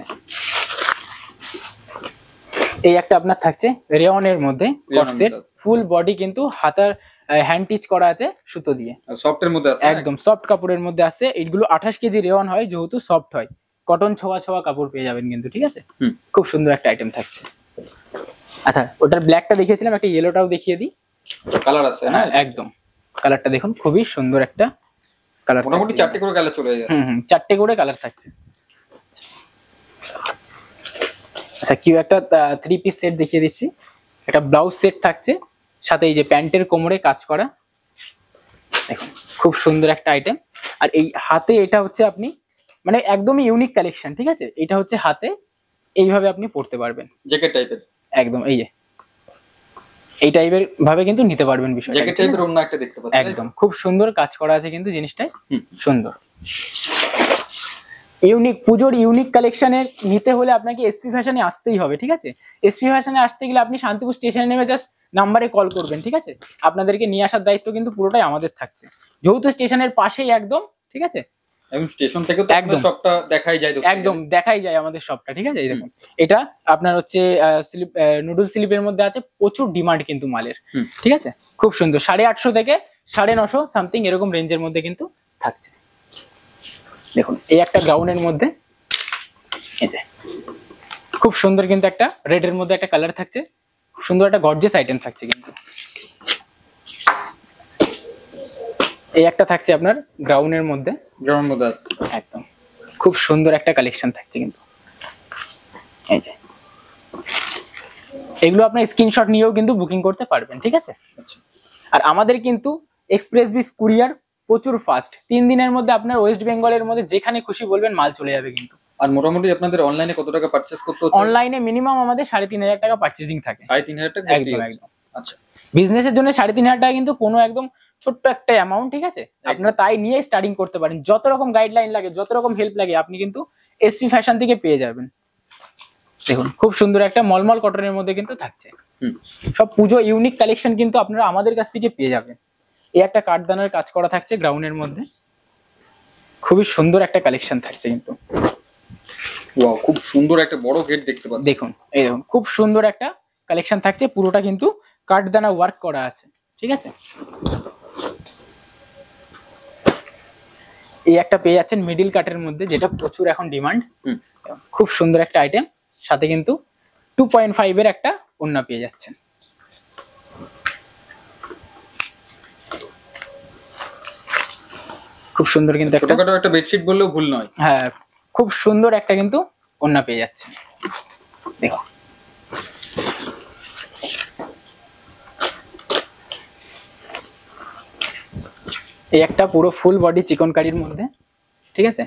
এই একটা আপনার থাকছে রেয়নের মধ্যে কট সেট, ফুল বডি কিন্তু হাতার হ্যান্ড টিচ করা আছে সুতো দিয়ে, সফটের মধ্যে আছে, একদম সফট কাপড়ের মধ্যে আছে। এইগুলো 28 কেজি রেয়ন হয়, যেহেতু সফট হয়, কটন ছোঁয়া ছোঁয়া কাপড় পেয়ে যাবেন কিন্তু, ঠিক আছে। খুব সুন্দর একটা আইটেম থাকছে। আচ্ছা ওটার ব্ল্যাকটা দেখিয়েছিলাম, একটা ইয়েলোটাও দেখিয়ে দিই, কালার আছে না, একদম কালারটা দেখুন, খুবই সুন্দর একটা কালার, মোটামুটি 4টে করে কালার চলে যাচ্ছে। 4টে করে কালার থাকছে। আচ্ছা কিউ একটা 3 পিস সেট দেখিয়ে দিচ্ছি, একটা ব্লাউজ সেট থাকছে, সাথে এই যে প্যান্টের কোমরে কাজ করা, দেখুন খুব সুন্দর একটা আইটেম। আর এই হাতে এটা হচ্ছে আপনি মানে একদমই ইউনিক কালেকশন, ঠিক আছে। এটা হচ্ছে হাতে এইভাবে আপনি পড়তে পারবেন, জ্যাকেট টাইপের, একদম এই যে এই টাইপের ভাবে কিন্তু নিতে পারবেন বিষয়টা, জ্যাকেট টাইপের অন্য একটা দেখতে পাচ্ছেন, একদম খুব সুন্দর কাজ করা আছে কিন্তু জিনিসটাই সুন্দর। ইউনিক পুজোর ইউনিক কালেকশনের নিতে হলে আপনাকে এসপি ফ্যাশনে আসতেই হবে, ঠিক আছে। এসপি ফ্যাশনে আসতে গেলে আপনি শান্তিপুর স্টেশনে নেমে জাস্ট নাম্বারে কল করবেন, ঠিক আছে। আপনাদেরকে নিয়ে আসার দায়িত্ব কিন্তু পুরোটাই আমাদের থাকছে, যেহেতু স্টেশনের পাশেই একদম, ঠিক আছে। এবং স্টেশন থেকে তো একদম সবটা দেখাই যায়, একদম দেখাই যায় আমাদের সবটা, ঠিক আছে। এই দেখুন এটা আপনার হচ্ছে নুডল স্লিপের মধ্যে আছে, প্রচুর ডিমান্ড কিন্তু মালের, ঠিক আছে। খুব সুন্দর, 850 থেকে 950 সামথিং এরকম রেঞ্জের মধ্যে কিন্তু থাকছে। দেখুন এই একটা গাউনের মধ্যে, এই যে খুব সুন্দর কিন্তু একটা রেডের মধ্যে একটা কালার থাকছে, খুব সুন্দর একটা গর্জিয়াস আইটেম থাকছে কিন্তু। এই একটা থাকছে আপনার গ্রাউনের মধ্যে, আছে একদম খুব সুন্দর একটা কালেকশন থাকছে কিন্তু। এই যে এগুলো আপনি স্ক্রিনশট নিয়েও কিন্তু বুকিং করতে পারবেন, ঠিক আছে। আর আমাদের কিন্তু এক্সপ্রেস বিস কুরিয়ার প্রচুর ফাস্ট, 3 দিনের মধ্যে আপনার ওয়েস্ট বেঙ্গলের মধ্যে যেখানে খুশি বলবেন মাল চলে যাবে কিন্তু। আর মোটামুটি আপনাদের অনলাইনে কত টাকা পারচেজ করতে হচ্ছে? অনলাইনে মিনিমাম আমাদের 3,500 টাকা পারচেজিং থাকে। 3,500 টাকা, একদম একদম। আচ্ছা বিজনেসের জন্য 3,500 টাকা কিন্তু কোনো একদম ছোট্ট একটা অ্যামাউন্ট, ঠিক আছে। আপনারা তাই নিয়ে স্টার্টিং করতে পারেন, যত রকম গাইডলাইন লাগে, যত রকম হেল্প লাগে আপনি কিন্তু এসপি ফ্যাশন থেকে পেয়ে যাবেন। দেখুন খুব সুন্দর একটা মলমল কটনের মধ্যে কিন্তু থাকছে। সব পুজো ইউনিক কালেকশন কিন্তু আপনারা আমাদের কাছ থেকে পেয়ে যাবেন। এই একটা কাঠদানার কাজ করা থাকছে গ্রাউন্ডের মধ্যে, খুবই সুন্দর একটা কালেকশন থাকছে কিন্তু। ওয়াও, খুব সুন্দর একটা বড় গেট দেখতে পাচ্ছি। দেখুন এই দেখুন খুব সুন্দর একটা কালেকশন থাকছে, পুরোটা কিন্তু কাঠদানা ওয়ার্ক করা আছে, ঠিক আছে। এই একটা পেয়ে যাচ্ছেন মিডিল কাটের মধ্যে, যেটা প্রচুর এখন ডিমান্ড। খুব সুন্দর একটা আইটেম, সাথে কিন্তু 2.5 এর একটা ওড়না পেয়ে যাচ্ছেন। খুব সুন্দর কিন্তু ছোটখাটো একটা বেডশিট বললেও ভুল নয়। হ্যাঁ, খুব সুন্দর একটা কিন্তু ওড়না পেয়ে যাচ্ছেন। দেখো এই একটা পুরো ফুল বডি চিকন কারির মধ্যে, ঠিক আছে।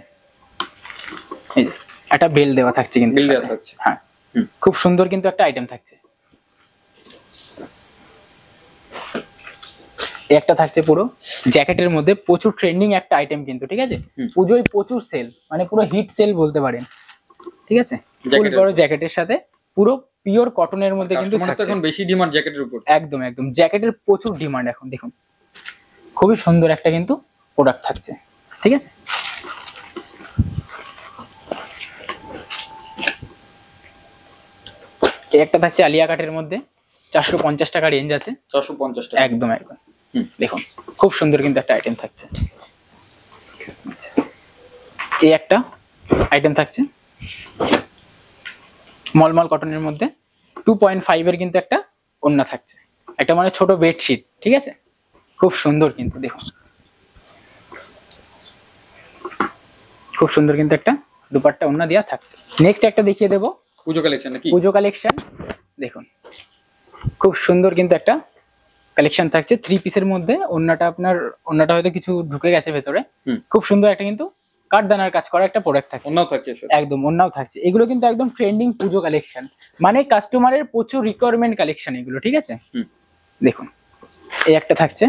এই যে একটা বেল দেওয়া থাকছে কিন্তু, বেল দেওয়া থাকছে, হ্যাঁ খুব সুন্দর কিন্তু একটা আইটেম থাকছে। একটা থাকছে পুরো জ্যাকেটের মধ্যে, প্রচুর ট্রেন্ডিং একটা আইটেম কিন্তু, ঠিক আছে। পুজোয় প্রচুর সেল, মানে পুরো হিট সেল বলতে পারেন, ঠিক আছে। ফুল বড় জ্যাকেটের সাথে পুরো পিওর কটনের মধ্যে কিন্তু থাকছে। এখন বেশি ডিমান্ড জ্যাকেটের উপর, একদম একদম জ্যাকেটের প্রচুর ডিমান্ড এখন। দেখুন খুবই সুন্দর একটা কিন্তু প্রোডাক্ট থাকছে, ঠিক আছে। এই একটা থাকছে আলিয়া কাটের মধ্যে, 450 টাকা রেঞ্জ আছে। 450 টাকা, একদম একদম। দেখুন খুব সুন্দর কিন্তু একটা আইটেম থাকছে। এই একটা আইটেম থাকছে মলমল কটনের মধ্যে, 2.5 এর কিন্তু একটা ওড়না থাকছে, একটা মানে ছোট বেডশিট, ঠিক আছে। খুব সুন্দর কিন্তু, দেখুন খুব সুন্দর কিন্তু একটা দুপাট্টা ওড়না দেওয়া থাকছে। নেক্সট একটা দেখিয়ে দেবো পুজো কালেকশন নাকি? পুজো কালেকশন। দেখুন খুব সুন্দর কিন্তু একটা কালেকশন থাকছে 3 পিসের মধ্যে। ওড়নাটা হয়তো কিছু ঢুকে গেছে ভেতরে। খুব সুন্দর একটা কিন্তু কাঠদানার কাজ করা একটা প্রোডাক্ট থাকছে। ওড়নাও থাকছে, একদম ওড়নাও থাকছে। এগুলো কিন্তু একদম ট্রেন্ডিং পুজো কালেকশন, মানে কাস্টমারের প্রচুর রিকোয়ারমেন্ট কালেকশন এগুলো, ঠিক আছে। দেখুন এই একটা থাকছে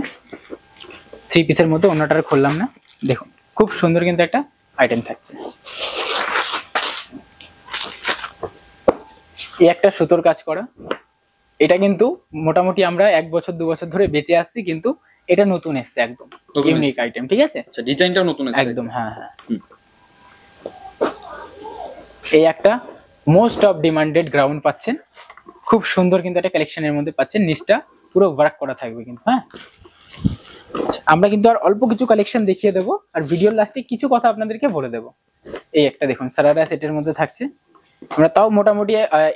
3 পিসের মধ্যে, ওড়নাটা খুললাম না। দেখুন খুব সুন্দর কিন্তু একটা আইটেম থাকছে। এই একটা সুতোর কাজ করা, এটা কিন্তু মোটামুটি আমরা 1 বছর 2 বছর ধরে বেঁচে আসছি, কিন্তু এটা নতুন এসছে, একদম ইউনিক আইটেম, ঠিক আছে। আচ্ছা, ডিজাইনটাও নতুন এসছে একদম, হ্যাঁ হ্যাঁ। এই একটা মোস্ট অফ ডিমান্ডেড গ্রাউন্ড পাচ্ছেন, খুব সুন্দর কিন্তু একটা কালেকশনের মধ্যে পাচ্ছেন। নিচটা পুরো ওয়ার্ক করা থাকবে কিন্তু, হ্যাঁ। আমরা কিন্তু আর অল্প কিছু কালেকশন দেখিয়ে দেবো, আর ভিডিওর লাস্টে কিছু কথা আপনাদেরকে বলে দেবো। এই একটা দেখুন সারারা সেটের মধ্যে থাকছে। আমরা তাও মোটামুটি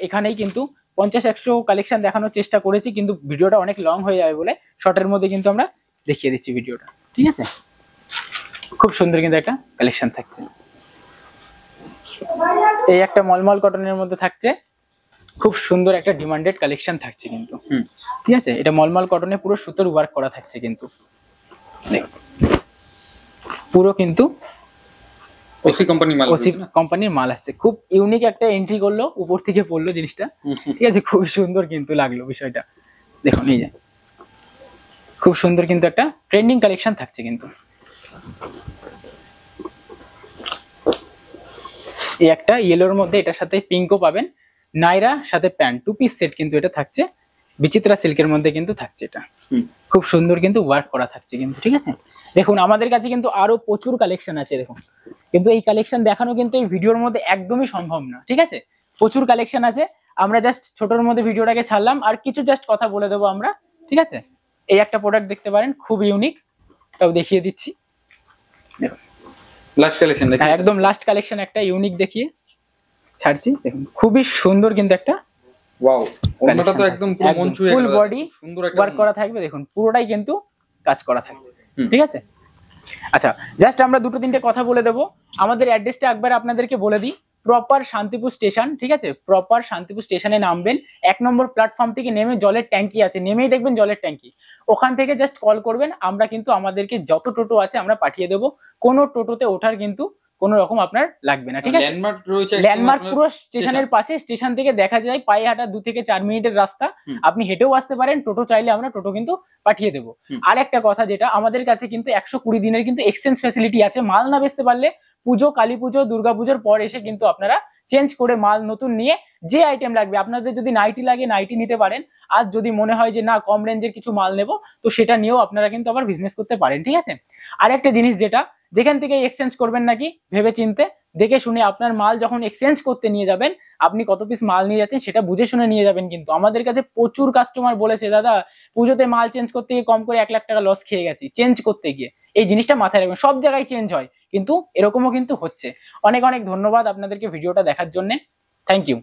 এখানেই কিন্তু 50-100 কালেকশন দেখানোর চেষ্টা করেছি, কিন্তু ভিডিওটা অনেক লং হয়ে যাবে বলে শর্টের মধ্যে কিন্তু আমরা দেখিয়ে দিচ্ছি ভিডিওটা, ঠিক আছে। খুব সুন্দর কিন্তু একটা কালেকশন থাকছে। এই একটা মলমল কটনের মধ্যে থাকছে, খুব সুন্দর একটা ডিমান্ডেড কালেকশন থাকছে কিন্তু, ঠিক আছে। এটা মলমল কটনে পুরো সুতোর ওয়ার্ক করা থাকছে কিন্তু, পুরো কিন্তু ওসি কোম্পানির মাল আসছে। খুব ইউনিক একটা এন্ট্রি করলো, উপর থেকে পড়লো জিনিসটা, ঠিক আছে। খুব সুন্দর কিন্তু লাগলো বিষয়টা। দেখুন এই যে খুব সুন্দর কিন্তু একটা ট্রেন্ডিং কালেকশন থাকছে কিন্তু। এই একটা ইয়েলোর মধ্যে, এটার সাথে পিঙ্কও পাবেন, নাইরা সাথে প্যান্ট 2 পিস সেট কিন্তু এটা থাকছে। বিচিত্রা সিল্কের মধ্যে কিন্তু থাকছে এটা, খুব সুন্দর কিন্তু ওয়ার্ক করা থাকছে কিন্তু, ঠিক আছে। দেখুন আমাদের কাছে কিন্তু আরো প্রচুর কালেকশন আছে, দেখুন। কিন্তু এই কালেকশন দেখানো কিন্তু এই ভিডিওর মধ্যে একদমই সম্ভব না, ঠিক আছে। প্রচুর কালেকশন আছে, আমরা জাস্ট ছোটর মধ্যে ভিডিওটাকে ছাড়লাম, আর কিছু জাস্ট কথা বলে দেবো আমরা, ঠিক আছে। এই একটা প্রোডাক্ট দেখতে পারেন, খুব ইউনিক, তাও দেখিয়ে দিচ্ছি। দেখুন লাস্ট কালেকশন, একদম লাস্ট কালেকশন একটা ইউনিক দেখিয়ে ছাড়ছি। দেখুন খুবই সুন্দর কিন্তু একটা, ওয়াও, ওড়নাটা তো একদম পুরো মন ছুঁয়ে ফুল বডি সুন্দর একটা ওয়ার্ক করা থাকবে। দেখুন পুরোটাই কিন্তু কাজ করা থাকছে, ঠিক আছে। আচ্ছা জাস্ট আমরা 2-3টে কথা বলে দেবো। আমাদের অ্যাড্রেসটা একবার আপনাদেরকে বলে দিই। প্রপার শান্তিপুর স্টেশন, ঠিক আছে। প্রপার শান্তিপুর স্টেশনে নামবেন, 1 নম্বর প্ল্যাটফর্ম থেকে নেমে জলের ট্যাঙ্কি আছে, নেমেই দেখবেন জলের ট্যাঙ্কি, ওখান থেকে জাস্ট কল করবেন। আমরা কিন্তু আমাদেরকে যত টোটো আছে আমরা পাঠিয়ে দেবো, কোনো টোটোতে ওঠার কিন্তু কোনো রকম আপনার লাগবে না, ঠিক আছে। ল্যান্ডমার্ক রয়েছে, ল্যান্ডমার্ক পুরো স্টেশনের পাশে, স্টেশন থেকে দেখা যায় পায়ে হাঁটা 2 থেকে 4 মিনিটের রাস্তা। আপনি হেঁটেও আসতে পারেন, টোটো চাইলে আমরা টোটো কিন্তু পাঠিয়ে দেবো। আর একটা কথা, যেটা আমাদের কাছে কিন্তু 120 দিনের কিন্তু এক্সচেঞ্জ ফ্যাসিলিটি আছে। মাল না বেচতে পারলে পুজো, কালী পুজো, দুর্গা পুজোর পর এসে কিন্তু আপনারা চেঞ্জ করে মাল নতুন নিয়ে যে আইটেম লাগবে, আপনাদের যদি নাইটি লাগে নাইটি নিতে পারেন, আর যদি মনে হয় যে না কম রেঞ্জের কিছু মাল নেব, তো সেটা নিয়েও আপনারা কিন্তু আবার বিজনেস করতে পারেন, ঠিক আছে। আর একটা জিনিস যেটা, যেখান থেকে এক্সচেঞ্জ করবেন নাকি ভেবে চিনতে দেখে শুনে, আপনার মাল যখন এক্সচেঞ্জ করতে নিয়ে যাবেন, আপনি কত পিস মাল নিয়ে যাচ্ছেন সেটা বুঝে শুনে নিয়ে যাবেন। কিন্তু আমাদের কাছে প্রচুর কাস্টমার বলেছে দাদা পুজোতে মাল চেঞ্জ করতে গিয়ে কম করে 1,00,000 টাকা লস খেয়ে গেছি চেঞ্জ করতে গিয়ে। এই জিনিসটা মাথায় রাখবেন, সব জায়গায় চেঞ্জ হয় কিন্তু এরকমও কিন্তু হচ্ছে। অনেক অনেক ধন্যবাদ আপনাদেরকে ভিডিওটা দেখার জন্য, থ্যাংক ইউ।